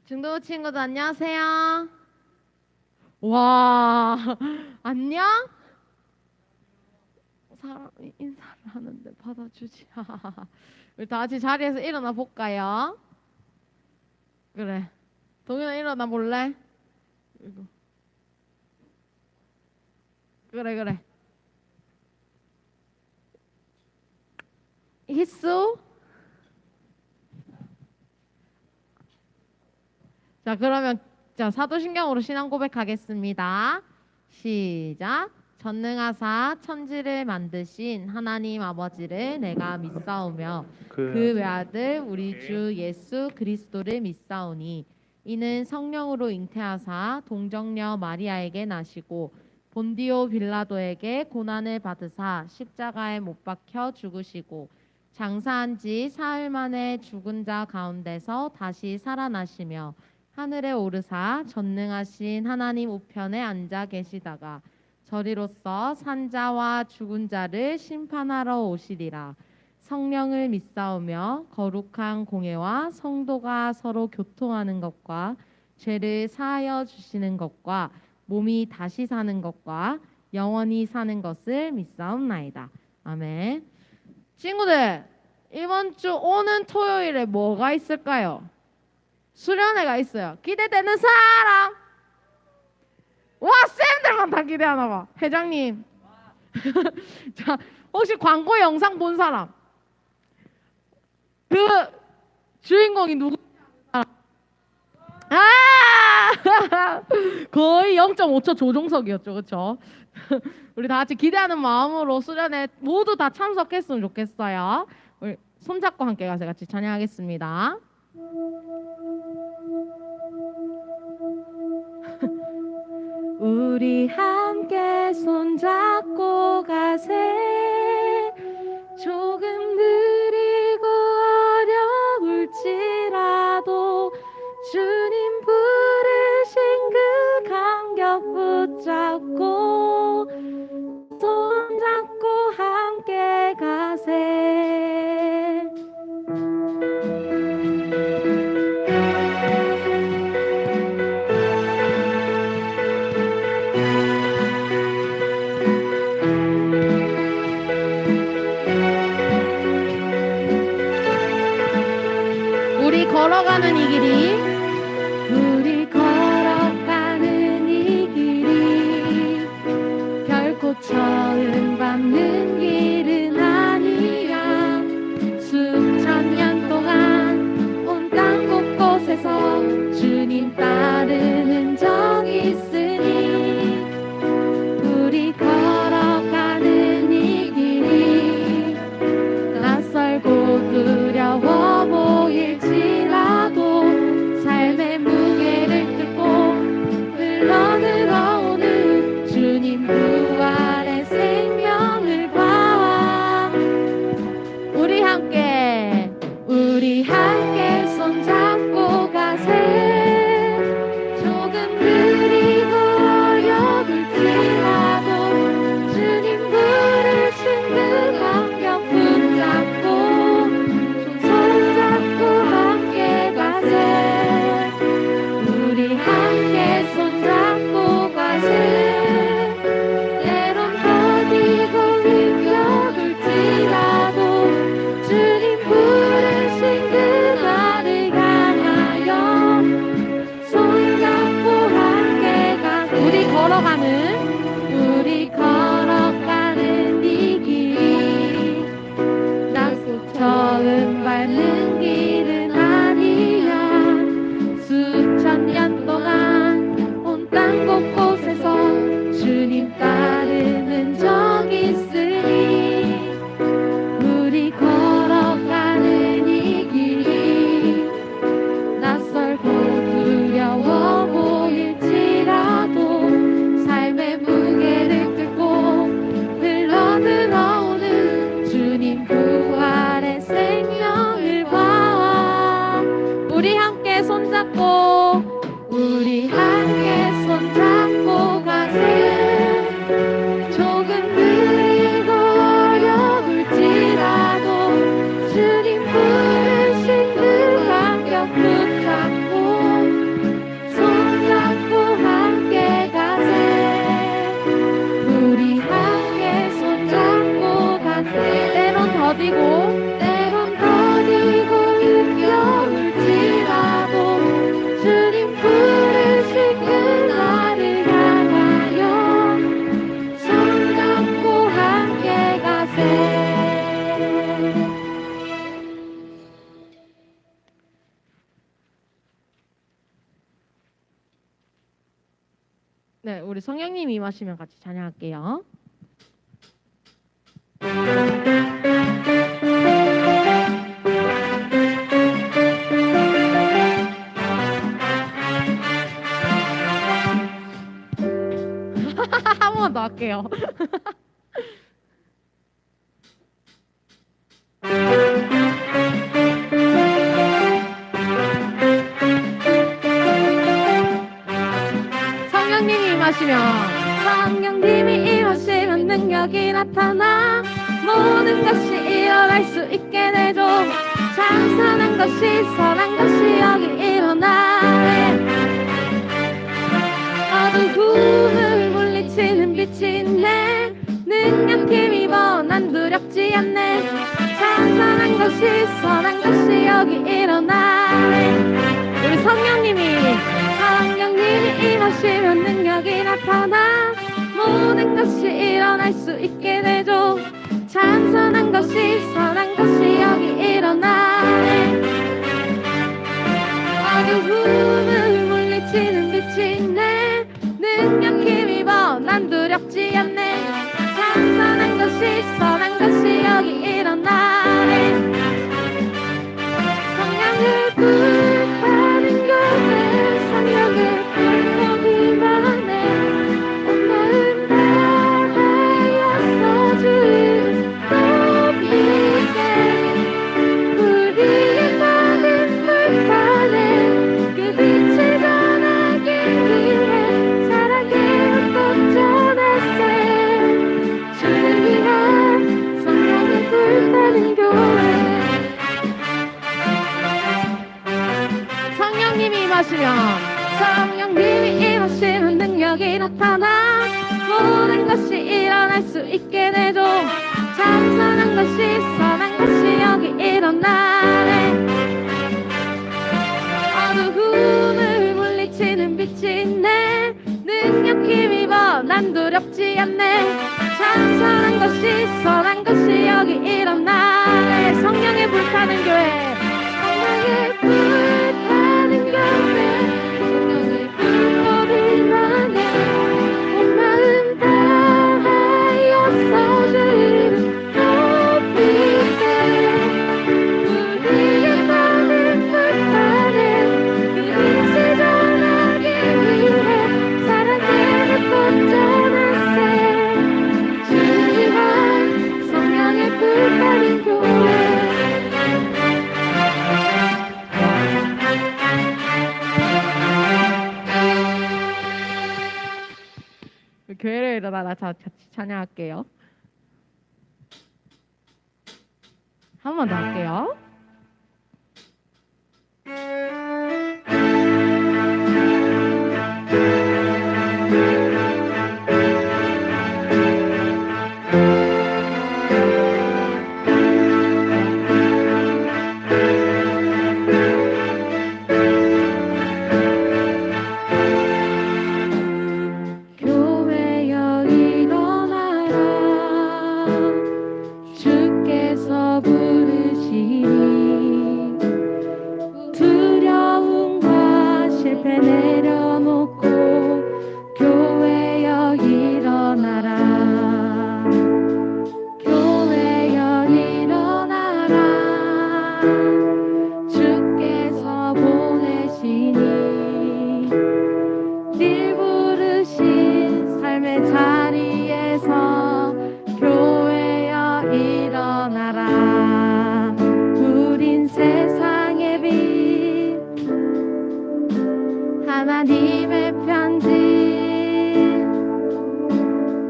중도 친구들 안녕하세요. 와, 안녕? 사람이 인사를 하는데 받아주지. 우리 다 같이 자리에서 일어나 볼까요? 그래. 동현아 일어나 볼래? 이거. 그래. 희수? 자, 그러면 사도신경으로 신앙 고백하겠습니다. 시작. 전능하사 천지를 만드신 하나님 아버지를 내가 믿사오며 그 외아들 우리 주 예수 그리스도를 믿사오니 이는 성령으로 잉태하사 동정녀 마리아에게 나시고 본디오 빌라도에게 고난을 받으사 십자가에 못 박혀 죽으시고 장사한 지 사흘 만에 죽은 자 가운데서 다시 살아나시며 하늘에 오르사 전능하신 하나님 우편에 앉아 계시다가 저리로서 산자와 죽은 자를 심판하러 오시리라. 성령을 믿사오며 거룩한 공예와 성도가 서로 교통하는 것과 죄를 사하여 주시는 것과 몸이 다시 사는 것과 영원히 사는 것을 믿사옵나이다. 아멘. 친구들, 이번 주 오는 토요일에 뭐가 있을까요? 수련회가 있어요. 기대되는 사람? 와, 쌤들만 다 기대하나 봐. 회장님. 자, 혹시 광고 영상 본 사람? 그 주인공이 누구? 아! 거의 0.5초 조종석이었죠. 그렇죠? 우리 다 같이 기대하는 마음으로 수련회 모두 다 참석했으면 좋겠어요. 우리 손잡고 함께 가서 같이 찬양하겠습니다. 우리 함께 손잡고 가세. 조금 느리고 어려울지라도 주님 부르신 그 간격 붙잡고 손잡고 함께 가세. 우리 걸어가는 이 길이 우리 걸어가는 이 길이 결코 처음 밟는 길은 아니야. 수천 년 동안 온 땅 곳곳에서 주님 따르는 적이 있으니 우리 걸어가는 이 길이 낯설고 두려워 보일지라도 삶의 무게를 뚫고 흘러들어오는 주님 부활의 생명을 봐. 우리 함께 손잡고 가세. 조금 느리고 어려울지라도 주님 부르신 그 간격 붙잡고 손잡고 함께 가세. 우리 함께 손잡고 가세. 때론 더디고 힘겨울지라도 주님 부르신 그 날을 향하여 손잡고 함께 가세. 우리 걸어가는 이 길이 낯선 처음 밟는 길은 아니야. 수천 년 동안 온 땅 곳곳에서 주님 따르는 적이 있으니 우리 걸어가는 이 길이 낯설고 두려워 보일지라도 삶의 무게를 뚫고 흘러들어오는 주님 부활의 생명을 봐. 우리 함께 손잡고 가세. 조금 느리고 어려울지라도 주님 부르신 그 간격 붙잡고 네, 우리 성령님이 임하시면 같이 찬양할게요. 한 번 더 할게요. 성령님이 임하시면 능력이 나타나 모든 것이 일어날 수 있게 되죠. 찬선한 것이 선한 것이 여기 일어나네. 어두움을 물리치는 빛이 있네. 능력 힘입어 난 두렵지 않네. 찬선한 것이 선한 것이 여기 일어나네. 우리 성령님이 임하시면 능력이 나타나 모든 것이 일어날 수 있게 되죠. 찬선한 것이 선한 것이 여기 일어나네. 어두움을 물리치는 빛이 있네. 능력 힘입어 난 두렵지 않네. 찬선한 것이 선한 것이 여기 일어나네. 성령을 불타는 교회 성령을 불타기만 해. 온 마음 다하여서 주를 높이게. 우리의 마음은 불타네. 그 빛을 전하기 위해 사랑의 꽃 전하세. 주를 위한 성령을 불타는 교회. 성령님이 임하시면 능력이 나타나 모든 것이 일어날 수 있게 되죠. 찬선한 것이 선한 것이 여기 일어나네. 어두움을 물리치는 빛이 있네. 능력 힘입어 난 두렵지 않네. 찬선한 것이 선한 것이 여기 일어나네. 성령의 불타는 교회. 성령의 불타는 교회. 성령의 불꽃을 내. 온 마음 다하여서 주를 높이세. 우리의 마음은 불타네. 그 빛을 전하기 위해 사랑의 꽃 전하세. 주를 위한 성령의 불타는 교회. 교회를 일어나 같이 찬양할게요. 한 번 더 할게요. 교회여 일어나라. 주께서 부르시니 두려움과 실패 내려놓고 교회여 일어나라. 교회여 일어나라. 주께서 보내시니 늘 부르신 삶의 자리에서 교회여 일어나라. 우린 세상의 빛 하나님의 편지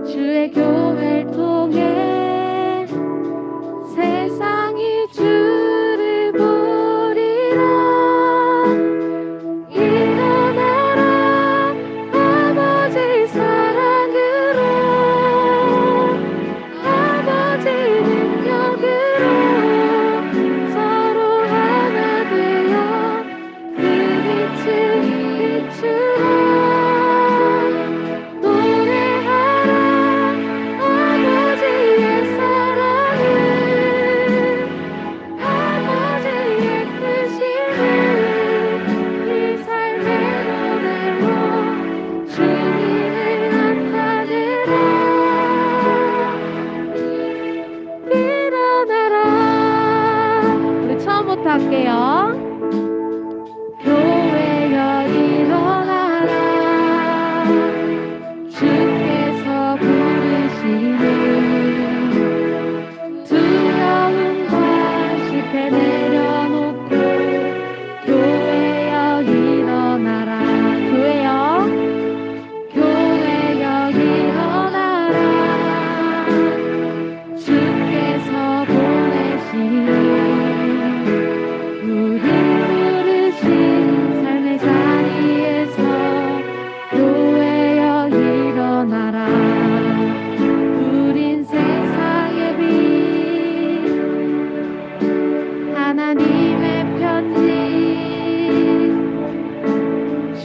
주의 교회를 통해 세상이 주를 보리라. 일어나라 아버지 사랑으로 아버지 능력으로 서로 하나 되어 그 빛을 비추라.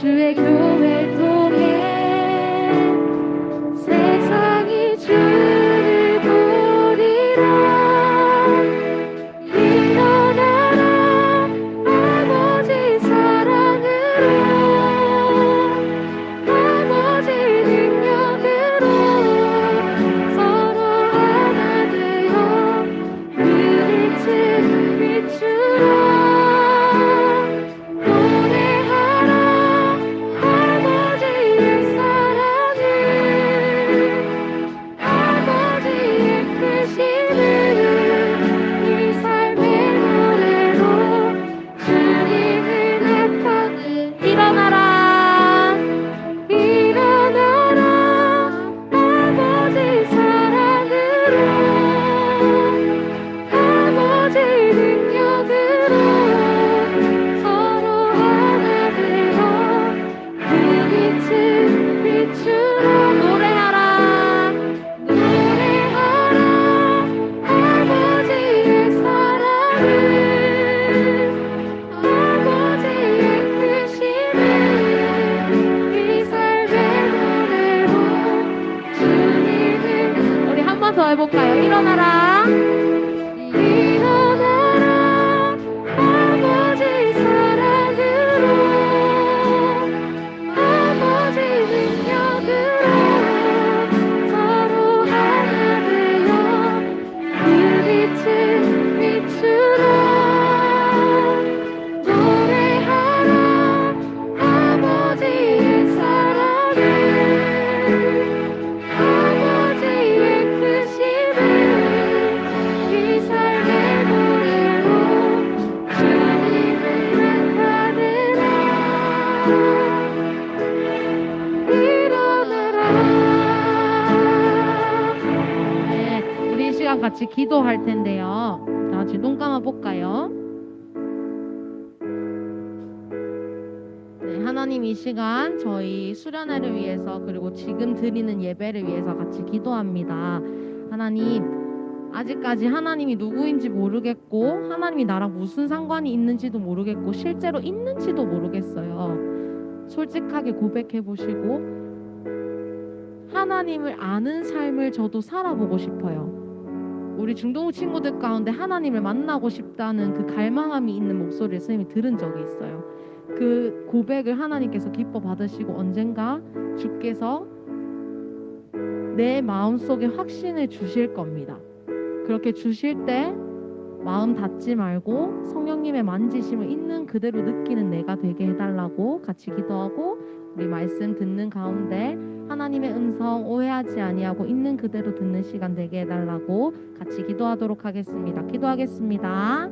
주의 교회를 통해 세상이 주를 보리라. 일어나라 아버지 사랑으로 아버지 능력으로 서로 하나 되어 빛을 비추라. 노래하라 아버지의 사랑을 아버지의 크심을 이 삶의 노래로 주님을 나타내. 일어나라 일어나라 아버지 사랑으로 아버지 능력으로 서로 하나 되어 그 빛을 비추라. 노래하라 노래하라 아버지의 사랑을 아버지의 크심을 이 삶의 노래로 주님을. 우리 한 번 더 해볼까요? 일어나라 일어나라 아버지 사랑으로 아버지 능력으로 서로 하나 되어 그 빛을 비추라. 노래하라 아버지의 사랑을 아버지의 크심을 이 삶의 노래로 주님을 나타내라. 일어나라. 네, 우리 이 시간 같이 기도할 텐데요. 다 같이 눈 감아 볼까요? 네, 하나님 이 시간 저희 수련회를 위해서 그리고 지금 드리는 예배를 위해서 같이 기도합니다. 하나님, 아직까지 하나님이 누구인지 모르겠고 하나님이 나랑 무슨 상관이 있는지도 모르겠고 실제로 있는지도 모르겠어요. 솔직하게 고백해 보시고 하나님을 아는 삶을 저도 살아보고 싶어요. 우리 중동부 친구들 가운데 하나님을 만나고 싶다는 그 갈망함이 있는 목소리를 선생님이 들은 적이 있어요. 그 고백을 하나님께서 기뻐 받으시고 언젠가 주께서 내 마음속에 확신을 주실 겁니다. 그렇게 주실 때 마음 닫지 말고 성령님의 만지심을 있는 그대로 느끼는 내가 되게 해달라고 같이 기도하고, 우리 말씀 듣는 가운데 하나님의 음성 오해하지 아니하고 있는 그대로 듣는 시간 되게 해달라고 같이 기도하도록 하겠습니다. 기도하겠습니다.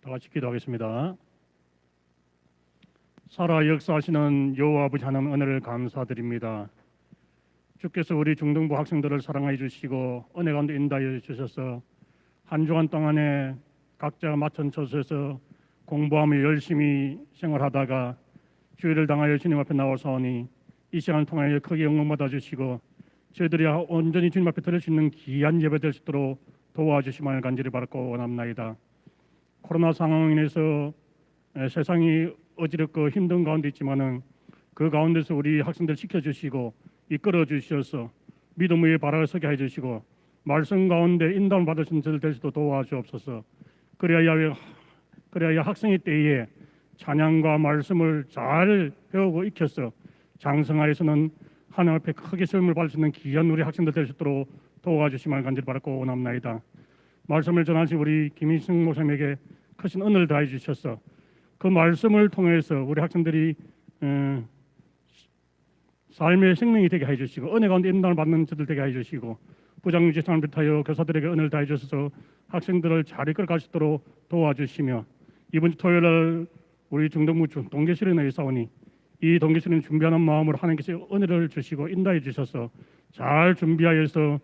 다 같이 기도하겠습니다. 살아 역사하시는 여호와 아버지 하나님 은혜를 감사드립니다. 주께서 우리 중등부 학생들을 사랑해 주시고 은혜 가운데 인도하여 주셔서 한 주간 동안에 각자 맡은 처소에서 공부하며 열심히 생활하다가 주일을 당하여 주님 앞에 나와서오니 이 시간을 통하여 크게 영광 받아 주시고 저희들이 온전히 주님 앞에 드릴 수 있는 귀한 예배 될 수 있도록 도와주시기를 간절히 바라고 원합나이다. 코로나 상황으로 인해서 세상이 어지럽고 힘든 가운데 있지만은 그 가운데서 우리 학생들 지켜주시고 이끌어 주셔서 믿음 위에 바라를 서게 해주시고 말씀 가운데 인도를 받으신 저들 될 수도 도와주옵소서. 그래야 학생의 때에 찬양과 말씀을 잘 배우고 익혀서 장성하여서는 하나님 앞에 크게 시험을 받을 수 있는 귀한 우리 학생들 될 수 있도록 도와주시기를 간절히 바라고 원합나이다. 말씀을 전하신 우리 김인승 목사님에게 크신 은혜를 다해 주셔서 그 말씀을 통해서 우리 학생들이 삶의 생명이 되게 해 주시고 은혜 가운데 인도를 받는 저들 되게 해 주시고 부장유지상을 비롯하여 교사들에게 은혜를 다해 주셔서 학생들을 잘 이끌어갈 수 있도록 도와주시며 이번 주 토요일 우리 중등부 동계수련회에 싸우니 이 동계수련 준비하는 마음으로 하나님께서 은혜를 주시고 인도해 주셔서 잘 준비하여서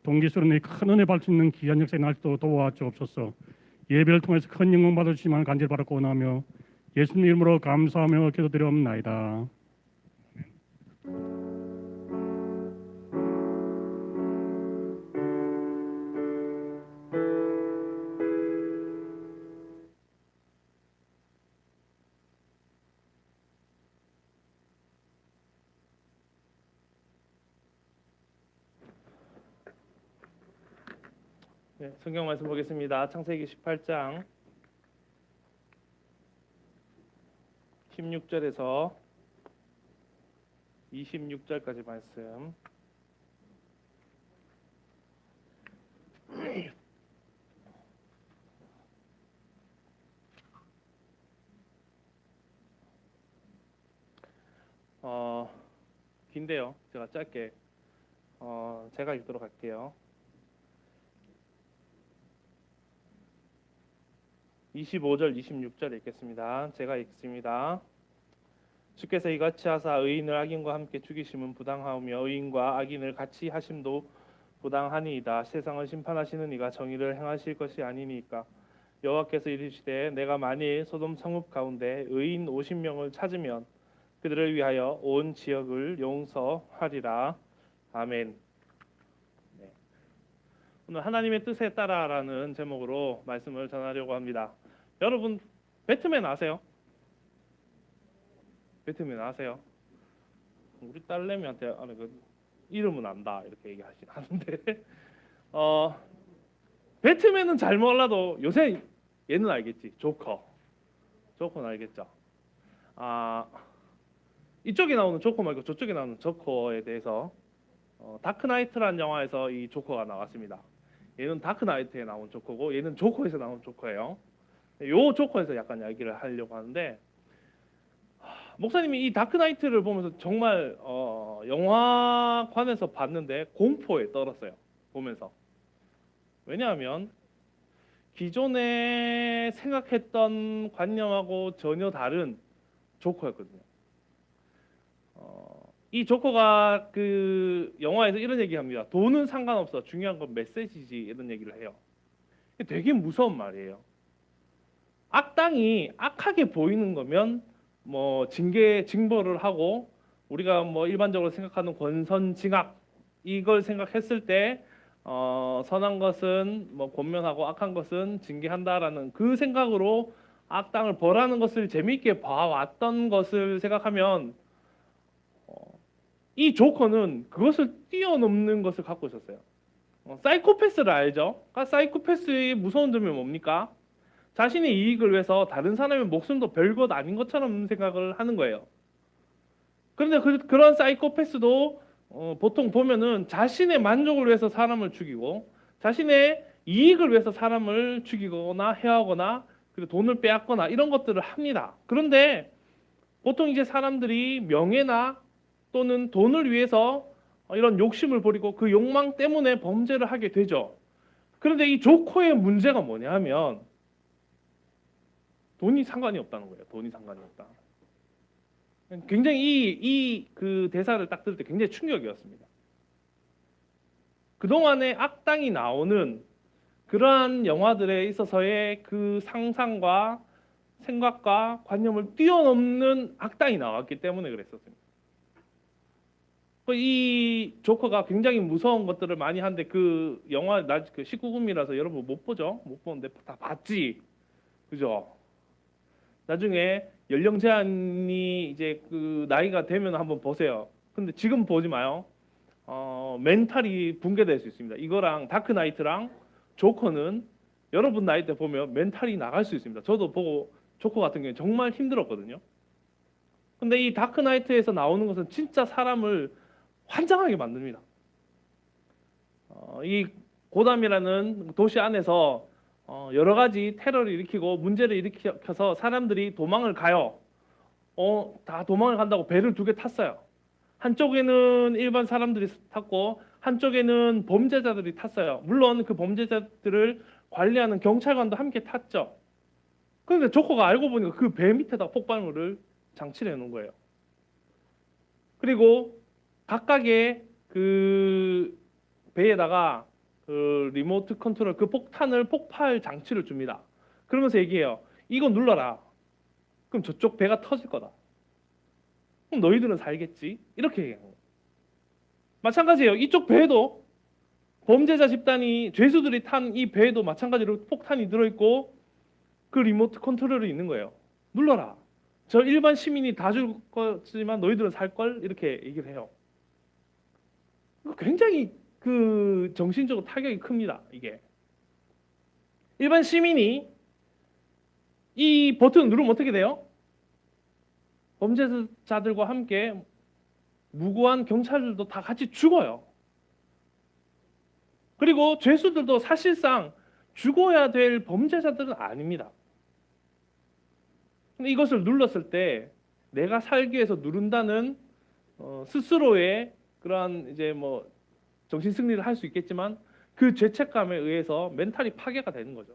동기스러운 큰 은혜 받을 수 있는 귀한 역사에 날 또 도와주옵소서. 예배를 통해서 큰 영광 받을 수 있는 간절히 바라고 원하며 예수님 이름으로 감사하며 기도드리옵나이다. 네, 성경 말씀 보겠습니다. 창세기 18장 16절에서 26절까지 말씀. 긴데요. 제가 짧게 제가 읽도록 할게요. 25절 26절 읽겠습니다. 제가 읽습니다. 주께서 이같이 하사 의인을 악인과 함께 죽이심은 부당하오며 의인과 악인을 같이 하심도 부당하니이다. 세상을 심판하시는 이가 정의를 행하실 것이 아니니까. 여호와께서 이르시되 내가 만일 소돔 성읍 가운데 의인 50명을 찾으면 그들을 위하여 온 지역을 용서하리라. 아멘. 네. 오늘 하나님의 뜻에 따라라는 제목으로 말씀을 전하려고 합니다. 여러분 배트맨 아세요? 배트맨 아세요? 우리 딸내미한테 그 이름은 안다 이렇게 얘기하긴 하는데 배트맨은 잘 몰라도 요새 얘는 알겠지. 조커는 알겠죠. 이쪽에 나오는 조커 말고 저쪽에 나오는 조커에 대해서 다크나이트라는 영화에서 이 조커가 나왔습니다. 얘는 다크나이트에 나온 조커고 얘는 조커에서 나온 조커예요. 요 조커에서 약간 이야기를 하려고 하는데 목사님이 이 다크나이트를 보면서 정말 영화관에서 봤는데 공포에 떨었어요. 보면서. 왜냐하면 기존에 생각했던 관념하고 전혀 다른 조커였거든요. 이 조커가 그 영화에서 이런 얘기합니다. 돈은 상관없어. 중요한 건 메시지지. 이런 얘기를 해요. 되게 무서운 말이에요. 악당이 악하게 보이는 거면 뭐 징벌을 하고 우리가 뭐 일반적으로 생각하는 권선징악 이걸 생각했을 때 선한 것은 뭐 권면하고 악한 것은 징계한다라는 그 생각으로 악당을 벌하는 것을 재미있게 봐왔던 것을 생각하면 이 조커는 그것을 뛰어넘는 것을 갖고 있었어요. 사이코패스를 알죠? 그러니까 사이코패스의 무서운 점이 뭡니까? 자신의 이익을 위해서 다른 사람의 목숨도 별것 아닌 것처럼 생각을 하는 거예요. 그런데 그런 사이코패스도 보통 보면은 자신의 만족을 위해서 사람을 죽이고 자신의 이익을 위해서 사람을 죽이거나 해하거나 그리고 돈을 빼앗거나 이런 것들을 합니다. 그런데 보통 이제 사람들이 명예나 또는 돈을 위해서 이런 욕심을 부리고 그 욕망 때문에 범죄를 하게 되죠. 그런데 이 조커의 문제가 뭐냐 하면 돈이 상관이 없다는 거예요. 돈이 상관이 없다. 굉장히 이 그 대사를 딱 들을 때 굉장히 충격이었습니다. 그동안에 악당이 나오는 그러한 영화들에 있어서의 그 상상과 생각과 관념을 뛰어넘는 악당이 나왔기 때문에 그랬었습니다. 이 조커가 굉장히 무서운 것들을 많이 하는데 그 영화 그 19금이라서 여러분 못 보죠? 못 보는데 다 봤지, 그죠? 나중에 연령 제한이 이제 그 나이가 되면 한번 보세요. 근데 지금 보지 마요. 멘탈이 붕괴될 수 있습니다. 이거랑 다크나이트랑 조커는 여러분 나이 때 보면 멘탈이 나갈 수 있습니다. 저도 보고 조커 같은 경우에 정말 힘들었거든요. 근데 이 다크나이트에서 나오는 것은 진짜 사람을 환장하게 만듭니다. 이 고담이라는 도시 안에서 여러 가지 테러를 일으키고 문제를 일으켜서 사람들이 도망을 가요. 다 도망을 간다고 배를 2개 탔어요. 한쪽에는 일반 사람들이 탔고 한쪽에는 범죄자들이 탔어요. 물론 그 범죄자들을 관리하는 경찰관도 함께 탔죠. 그런데 조커가 알고 보니까 그 배 밑에다 폭발물을 장치를 해놓은 거예요. 그리고 각각의 그 배에다가 그 리모트 컨트롤 그 폭탄을 폭발 장치를 줍니다. 그러면서 얘기해요. 이거 눌러라. 그럼 저쪽 배가 터질 거다. 그럼 너희들은 살겠지? 이렇게 얘기하는 거예요. 마찬가지예요. 이쪽 배에도 범죄자 집단이 죄수들이 탄 이 배에도 마찬가지로 폭탄이 들어있고 그 리모트 컨트롤이 있는 거예요. 눌러라. 저 일반 시민이 다 죽을 거지만 너희들은 살걸? 이렇게 얘기를 해요. 굉장히 그 정신적으로 타격이 큽니다. 이게 일반 시민이 이 버튼을 누르면 어떻게 돼요? 범죄자들과 함께 무고한 경찰들도 다 같이 죽어요. 그리고 죄수들도 사실상 죽어야 될 범죄자들은 아닙니다. 근데 이것을 눌렀을 때 내가 살기 위해서 누른다는 스스로의 그러한 이제 뭐 정신 승리를 할 수 있겠지만 그 죄책감에 의해서 멘탈이 파괴가 되는 거죠.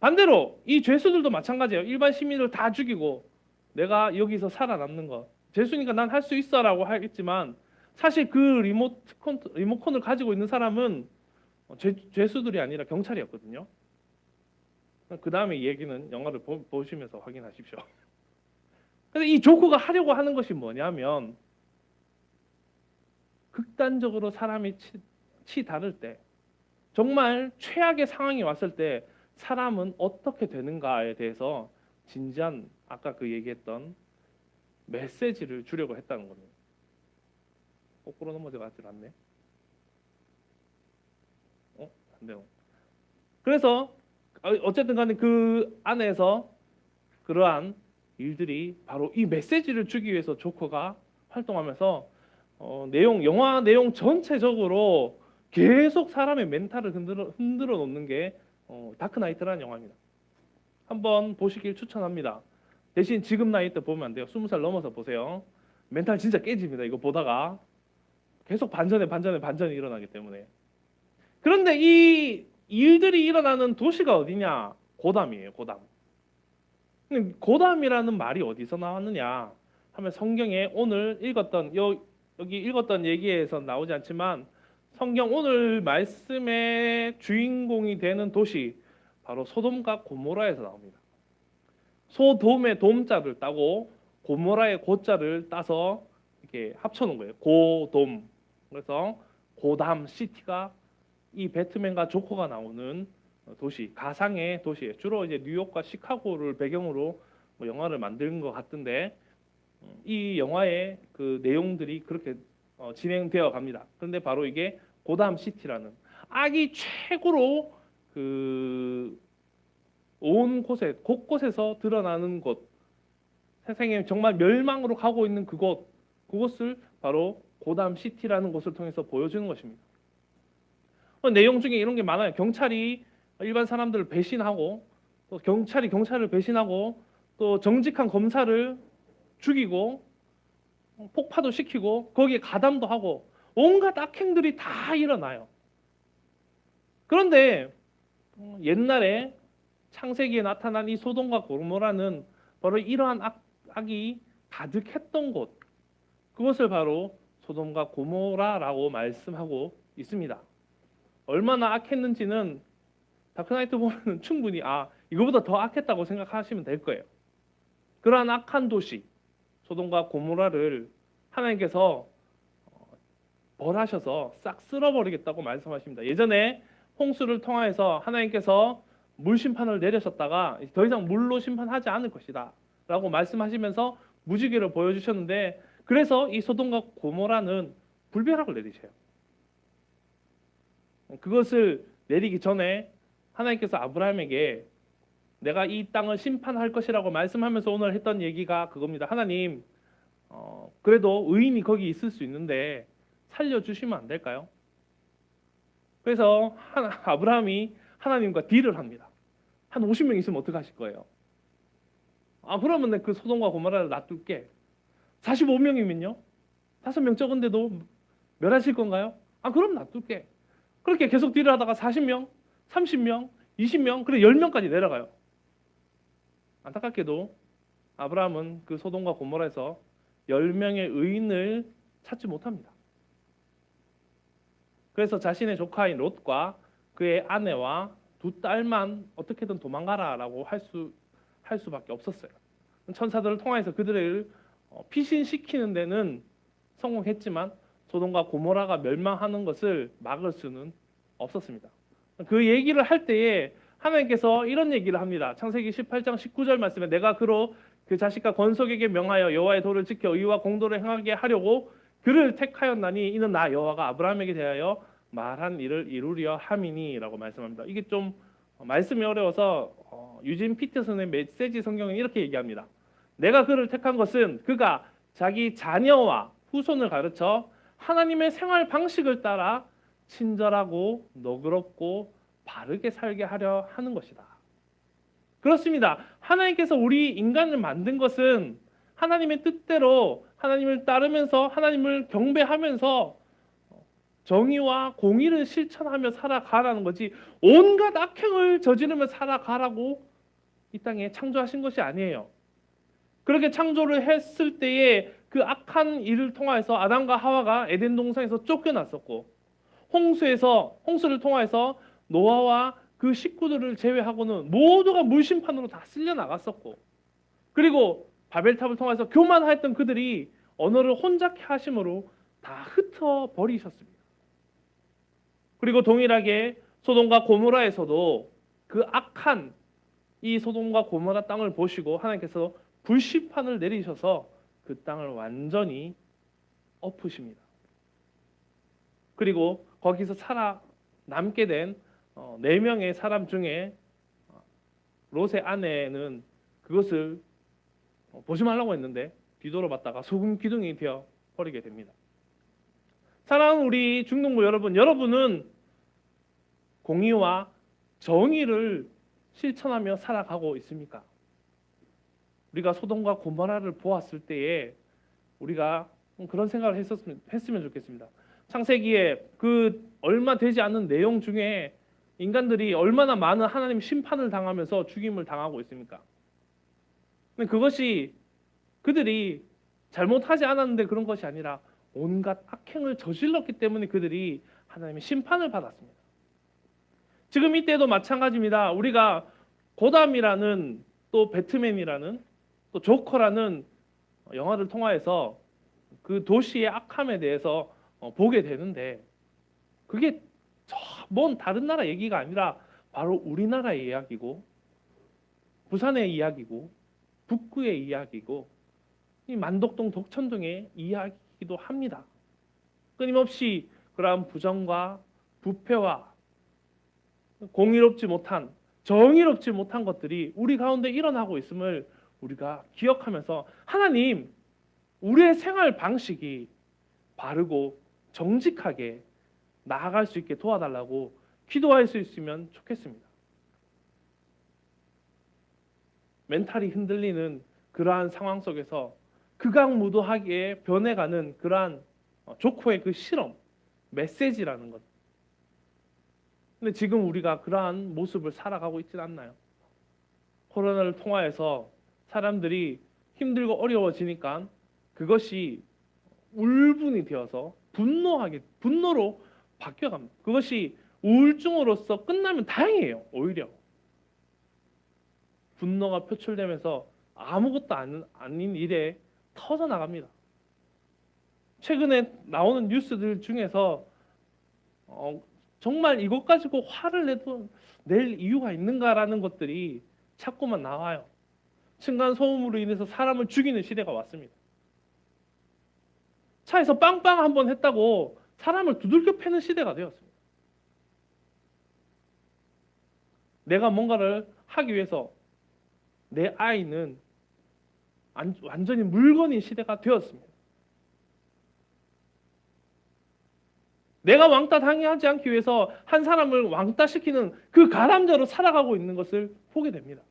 반대로 이 죄수들도 마찬가지예요. 일반 시민을 다 죽이고 내가 여기서 살아남는 것. 죄수니까 난 할 수 있어라고 하겠지만 사실 그 리모컨을 가지고 있는 사람은 죄수들이 아니라 경찰이었거든요. 그 다음에 얘기는 영화를 보시면서 확인하십시오. 근데 이 조커가 하려고 하는 것이 뭐냐면 극단적으로 사람이 치다를 때 정말 최악의 상황이 왔을 때 사람은 어떻게 되는가에 대해서 진지한 아까 그 얘기했던 메시지를 주려고 했다는 겁니다. 거꾸로 넘어져가지고 않네. 안 돼요. 그래서 어쨌든 간에 그 안에서 그러한 일들이 바로 이 메시지를 주기 위해서 조커가 활동하면서 영화 내용 전체적으로 계속 사람의 멘탈을 흔들어 놓는 게 다크나이트라는 영화입니다. 한번 보시길 추천합니다. 대신 지금 나이 때 보면 안 돼요. 20살 넘어서 보세요. 멘탈 진짜 깨집니다. 이거 보다가 계속 반전에 일어나기 때문에. 그런데 이 일들이 일어나는 도시가 어디냐? 고담이에요. 고담. 근데 고담이라는 말이 어디서 나왔느냐 하면 성경에 오늘 읽었던 여기 읽었던 얘기에서 나오지 않지만 성경 오늘 말씀의 주인공이 되는 도시 바로 소돔과 고모라에서 나옵니다. 소돔의 돔자를 따고 고모라의 고자를 따서 이렇게 합쳐놓은 거예요. 고돔. 그래서 고담 시티가 이 배트맨과 조커가 나오는 도시, 가상의 도시예요. 주로 이제 뉴욕과 시카고를 배경으로 영화를 만든 것 같은데 이 영화의 그 내용들이 그렇게 진행되어 갑니다. 그런데 바로 이게 고담 시티라는 악이 최고로 그 온 곳에 곳곳에서 드러나는 곳, 세상에 정말 멸망으로 가고 있는 그곳을 바로 고담 시티라는 곳을 통해서 보여주는 것입니다. 내용 중에 이런 게 많아요. 경찰이 일반 사람들을 배신하고 또 경찰이 경찰을 배신하고 또 정직한 검사를 죽이고 폭파도 시키고 거기에 가담도 하고 온갖 악행들이 다 일어나요. 그런데 옛날에 창세기에 나타난 이 소돔과 고모라는 바로 이러한 악이 가득했던 곳, 그것을 바로 소돔과 고모라라고 말씀하고 있습니다. 얼마나 악했는지는 다크나이트 보면 충분히 이거보다 더 악했다고 생각하시면 될 거예요. 그러한 악한 도시 소돔과 고모라를 하나님께서 벌하셔서 싹 쓸어버리겠다고 말씀하십니다. 예전에 홍수를 통하여서 하나님께서 물 심판을 내리셨다가 더 이상 물로 심판하지 않을 것이다 라고 말씀하시면서 무지개를 보여주셨는데 그래서 이 소돔과 고모라는 불벼락을 내리셔요. 그것을 내리기 전에 하나님께서 아브라함에게 내가 이 땅을 심판할 것이라고 말씀하면서 오늘 했던 얘기가 그겁니다. 하나님 그래도 의인이 거기 있을 수 있는데 살려주시면 안 될까요? 그래서 아브라함이 하나님과 딜을 합니다. 한 50명 있으면 어떡하실 거예요? 그러면 그 소돔과 고모라를 놔둘게. 45명이면요? 5명 적은데도 멸하실 건가요? 그럼 놔둘게. 그렇게 계속 딜을 하다가 40명, 30명, 20명, 그래 10명까지 내려가요. 안타깝게도 아브라함은 그 소돔과 고모라에서 10명의 의인을 찾지 못합니다. 그래서 자신의 조카인 롯과 그의 아내와 두 딸만 어떻게든 도망가라라고 할 수밖에 없었어요. 천사들을 통해서 그들을 피신시키는 데는 성공했지만 소돔과 고모라가 멸망하는 것을 막을 수는 없었습니다. 그 얘기를 할 때에 하나님께서 이런 얘기를 합니다. 창세기 18장 19절 말씀에 내가 그로 그 자식과 건속에게 명하여 여호와의 도를 지켜 의와 공도를 행하게 하려고 그를 택하였나니 이는 나 여호와가 아브라함에게 대하여 말한 일을 이루려 함이니라고 말씀합니다. 이게 좀 말씀이 어려워서 유진 피터슨의 메시지 성경은 이렇게 얘기합니다. 내가 그를 택한 것은 그가 자기 자녀와 후손을 가르쳐 하나님의 생활 방식을 따라 친절하고 너그럽고 바르게 살게 하려 하는 것이다. 그렇습니다. 하나님께서 우리 인간을 만든 것은 하나님의 뜻대로 하나님을 따르면서 하나님을 경배하면서 정의와 공의를 실천하며 살아가라는 거지 온갖 악행을 저지르며 살아가라고 이 땅에 창조하신 것이 아니에요. 그렇게 창조를 했을 때에 그 악한 일을 통해서 아담과 하와가 에덴 동산에서 쫓겨났었고 홍수를 통해서 노아와 그 식구들을 제외하고는 모두가 물심판으로 다 쓸려 나갔었고 그리고 바벨탑을 통해서 교만했던 그들이 언어를 혼잡케 하심으로 다 흩어 버리셨습니다. 그리고 동일하게 소돔과 고모라에서도 그 악한 이 소돔과 고모라 땅을 보시고 하나님께서 불심판을 내리셔서 그 땅을 완전히 엎으십니다. 그리고 거기서 살아남게 된 4명의 사람 중에 롯의 아내는 그것을 보지 말라고 했는데 뒤돌아봤다가 소금 기둥이 되어 버리게 됩니다. 사랑하는 우리 중동부 여러분은 공의와 정의를 실천하며 살아가고 있습니까? 우리가 소돔과 고모라를 보았을 때에 우리가 그런 생각을 했으면 좋겠습니다. 창세기에 그 얼마 되지 않는 내용 중에 인간들이 얼마나 많은 하나님 심판을 당하면서 죽임을 당하고 있습니까? 근데 그것이 그들이 잘못하지 않았는데 그런 것이 아니라 온갖 악행을 저질렀기 때문에 그들이 하나님의 심판을 받았습니다. 지금 이때도 마찬가지입니다. 우리가 고담이라는 또 배트맨이라는 또 조커라는 영화를 통하여서 그 도시의 악함에 대해서 보게 되는데 그게 먼 다른 나라 얘기가 아니라 바로 우리나라의 이야기고 부산의 이야기고 북구의 이야기고 이 만덕동 독천동의 이야기이기도 합니다. 끊임없이 그러한 부정과 부패와 공의롭지 못한 정의롭지 못한 것들이 우리 가운데 일어나고 있음을 우리가 기억하면서 하나님 우리의 생활 방식이 바르고 정직하게 나아갈 수 있게 도와달라고 기도할 수 있으면 좋겠습니다. 멘탈이 흔들리는 그러한 상황 속에서 극악무도하게 변해가는 그러한 조커의 그 실험, 메시지라는 것. 근데 지금 우리가 그러한 모습을 살아가고 있지 않나요? 코로나를 통하여서 사람들이 힘들고 어려워지니까 그것이 울분이 되어서 분노로 바뀌어갑니다. 그것이 우울증으로서 끝나면 다행이에요. 오히려 분노가 표출되면서 아무것도 아닌 일에 터져나갑니다. 최근에 나오는 뉴스들 중에서 정말 이것 가지고 화를 낼 이유가 있는가라는 것들이 자꾸만 나와요. 층간소음으로 인해서 사람을 죽이는 시대가 왔습니다. 차에서 빵빵 한번 했다고 사람을 두들겨 패는 시대가 되었습니다. 내가 뭔가를 하기 위해서 내 아이는 완전히 물건인 시대가 되었습니다. 내가 왕따 당하지 않기 위해서 한 사람을 왕따시키는 그 가람자로 살아가고 있는 것을 보게 됩니다.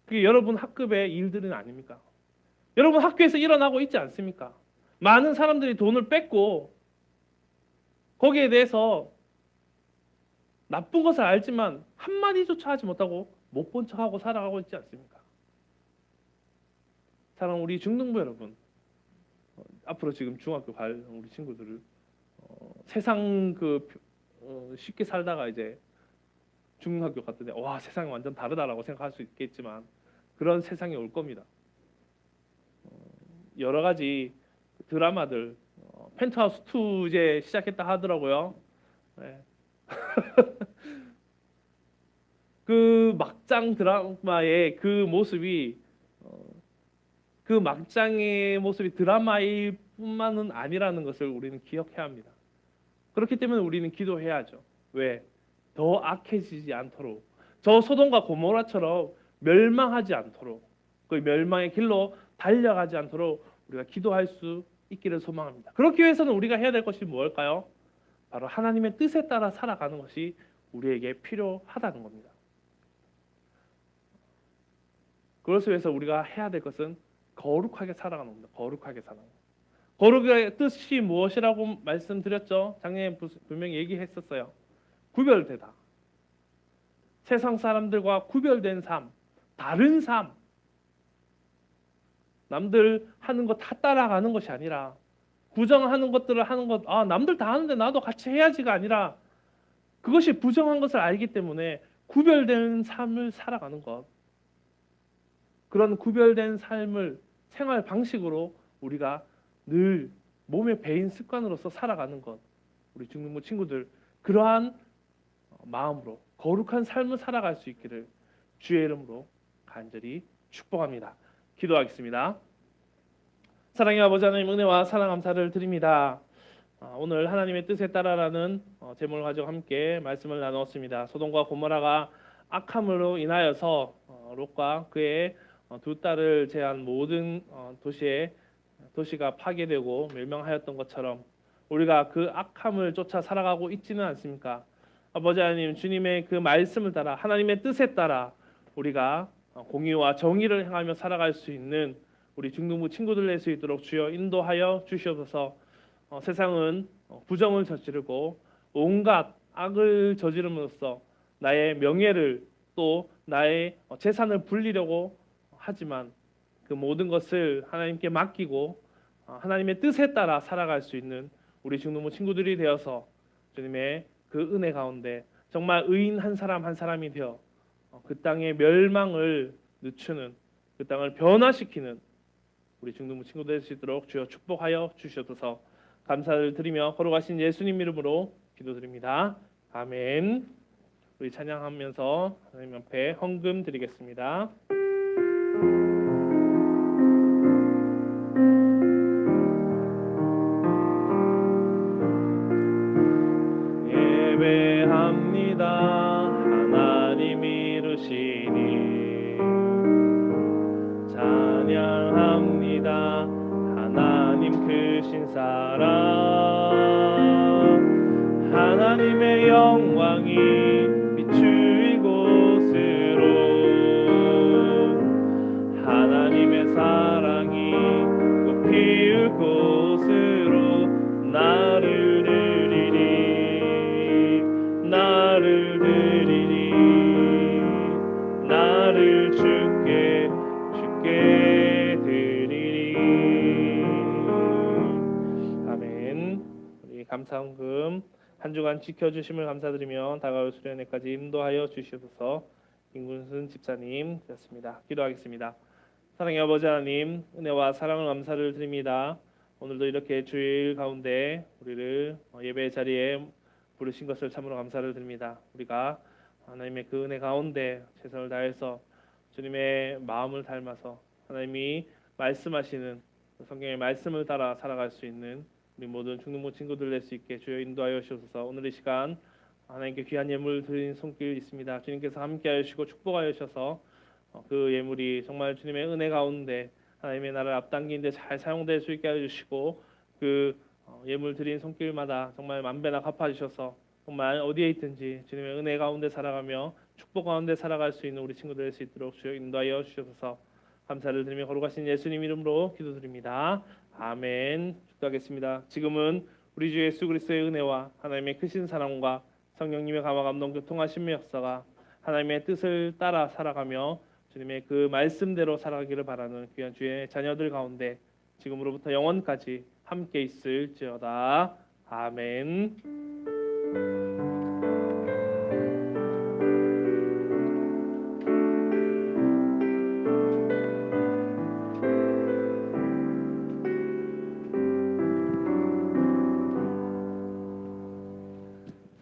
그게 여러분 학급의 일들은 아닙니까? 여러분 학교에서 일어나고 있지 않습니까? 많은 사람들이 돈을 뺏고 거기에 대해서 나쁜 것을 알지만 한마디조차 하지 못하고 못 본 척하고 살아가고 있지 않습니까? 사랑하는 우리 중등부 여러분, 앞으로 지금 중학교 갈 우리 친구들을 세상 쉽게 살다가 이제 중학교 갔을 때 와 세상이 완전 다르다라고 생각할 수 있겠지만 그런 세상이 올 겁니다. 여러 가지 드라마들 펜트하우스 2 이제 시작했다 하더라고요. 네. 그 막장 드라마의 그 모습이 그 막장의 모습이 드라마일 뿐만은 아니라는 것을 우리는 기억해야 합니다. 그렇기 때문에 우리는 기도해야죠. 왜? 더 악해지지 않도록 저 소돔과 고모라처럼 멸망하지 않도록 그 멸망의 길로 달려가지 않도록 우리가 기도할 수 있기를 소망합니다. 그렇기 위해서는 우리가 해야 될 것이 무엇일까요? 바로 하나님의 뜻에 따라 살아가는 것이 우리에게 필요하다는 겁니다. 그것을 위해서 우리가 해야 될 것은 거룩하게 살아가는 겁니다. 거룩하게 살아가는 겁니다. 거룩의 뜻이 무엇이라고 말씀드렸죠? 작년에 분명히 얘기했었어요. 구별되다. 세상 사람들과 구별된 삶, 다른 삶. 남들 하는 거 다 따라가는 것이 아니라 부정하는 것들을 하는 것, 남들 다 하는데 나도 같이 해야지가 아니라 그것이 부정한 것을 알기 때문에 구별된 삶을 살아가는 것. 그런 구별된 삶을 생활 방식으로 우리가 늘 몸에 배인 습관으로서 살아가는 것. 우리 중등부 친구들 그러한 마음으로 거룩한 삶을 살아갈 수 있기를 주의 이름으로 간절히 축복합니다. 기도하겠습니다. 사랑의 아버지 하나님 은혜와 사랑 감사를 드립니다. 오늘 하나님의 뜻에 따라라는 제목을 가지고 함께 말씀을 나누었습니다. 소돔과 고모라가 악함으로 인하여서 롯과 그의 두 딸을 제한 모든 도시가 파괴되고 멸망하였던 것처럼 우리가 그 악함을 쫓아 살아가고 있지는 않습니까? 아버지 하나님 주님의 그 말씀을 따라 하나님의 뜻에 따라 우리가 공의와 정의를 행하며 살아갈 수 있는 우리 중등부 친구들 될 수 있도록 주여 인도하여 주시옵소서. 세상은 부정을 저지르고 온갖 악을 저지름으로써 나의 명예를 또 나의 재산을 불리려고 하지만 그 모든 것을 하나님께 맡기고 하나님의 뜻에 따라 살아갈 수 있는 우리 중등부 친구들이 되어서 주님의 그 은혜 가운데 정말 의인 한 사람 한 사람이 되어 그 땅의 멸망을 늦추는 그 땅을 변화시키는 우리 중등부 친구들 될 수 있도록 주여 축복하여 주시옵소서. 감사를 드리며 걸어가신 예수님 이름으로 기도드립니다. 아멘. 우리 찬양하면서 하나님 앞에 헌금 드리겠습니다. 예배합니다. 하나님 이루시니 찬양합니다. 하나님 크신 사랑 하나님의 영광이 비추이 곳으로 하나님의 사랑이 꽃피울 곳으로 나를 드리리 나를 드리리 나를 주께 드리리. 아멘. 우리 감사헌금 한 주간 지켜주심을 감사드리며 다가올 수련회까지 인도하여 주시옵소서. 김군순 집사님 되었습니다. 기도하겠습니다. 사랑의 아버지 하나님 은혜와 사랑을 감사를 드립니다. 오늘도 이렇게 주일 가운데 우리를 예배 자리에 부르신 것을 참으로 감사를 드립니다. 우리가 하나님의 그 은혜 가운데 최선을 다해서 주님의 마음을 닮아서 하나님이 말씀하시는 성경의 말씀을 따라 살아갈 수 있는 우리 모든 중등부 친구들 될 수 있게 주여 인도하여 주셔서 오늘 이 시간 하나님께 귀한 예물 드린 손길 있습니다. 주님께서 함께하여 주시고 축복하여 주셔서 그 예물이 정말 주님의 은혜 가운데 하나님의 나라를 앞당기는데 잘 사용될 수 있게 해주시고 그 예물 드린 손길마다 정말 만배나 갚아주셔서 정말 어디에 있든지 주님의 은혜 가운데 살아가며 축복 가운데 살아갈 수 있는 우리 친구들 될 수 있도록 주여 인도하여 주셔서 감사를 드리며 거룩하신 예수님 이름으로 기도드립니다. 아멘. 축도하겠습니다. 지금은 우리 주 예수 그리스도의 은혜와 하나님의 크신 사랑과 성령님의 감화 감동 교통하심의 역사가 하나님의 뜻을 따라 살아가며 주님의 그 말씀대로 살아가기를 바라는 귀한 주의 자녀들 가운데 지금으로부터 영원까지 함께 있을지어다. 아멘.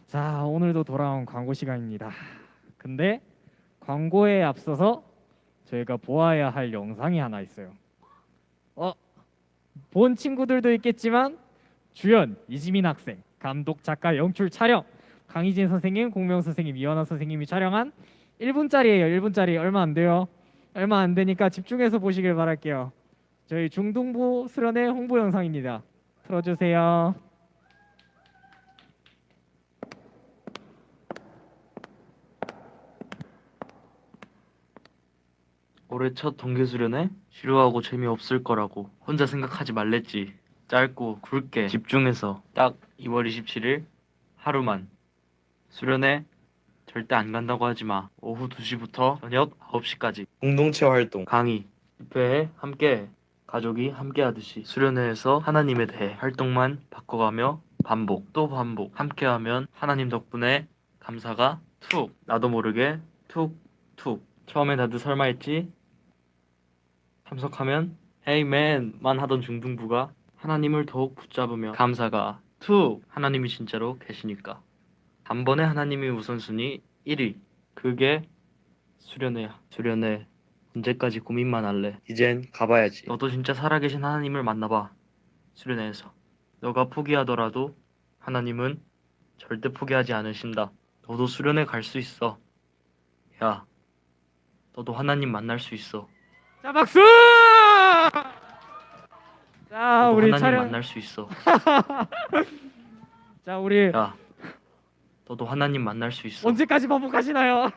자, 오늘도 돌아온 광고 시간입니다. 근데 광고에 앞서서 저희가 보아야 할 영상이 하나 있어요. 본 친구들도 있겠지만 주연 이지민 학생, 감독, 작가, 연출, 촬영 강희진 선생님, 공명 선생님, 이완아 선생님이 촬영한 1분짜리예요. 1분짜리 얼마 안 돼요. 얼마 안 되니까 집중해서 보시길 바랄게요. 저희 중등부 수련회 홍보 영상입니다. 틀어주세요. 올해 첫 동계 수련회? 지루하고 재미없을 거라고 혼자 생각하지 말랬지. 짧고 굵게 집중해서 딱 2월 27일 하루만. 수련회 절대 안 간다고 하지 마. 오후 2시부터 저녁 9시까지 공동체 활동, 강의, 집회에 함께 가족이 함께 하듯이 수련회에서 하나님에 대해 활동만 바꿔가며 반복 또 반복 함께하면 하나님 덕분에 감사가 툭 나도 모르게 툭툭 처음에 다들 설마 했지? 참석하면 에이맨만 하던 중등부가 하나님을 더욱 붙잡으며 감사가 툭 하나님이 진짜로 계시니까 단번에 하나님이 우선순위 1위 그게 수련회야. 수련회 언제까지 고민만 할래? 이젠 가봐야지. 너도 진짜 살아계신 하나님을 만나봐. 수련회에서 너가 포기하더라도 하나님은 절대 포기하지 않으신다. 너도 수련회 갈 수 있어. 야, 너도 하나님 만날 수 있어. 자, 박수! 자, 너도 우리 하나님 촬영. 만날 수 있어. 자, 우리 야, 너도 하나님 만날 수 있어. 언제까지 반복하시나요?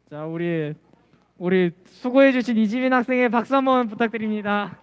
자, 우리 수고해 주신 이지민 학생의 박수 한번 부탁드립니다.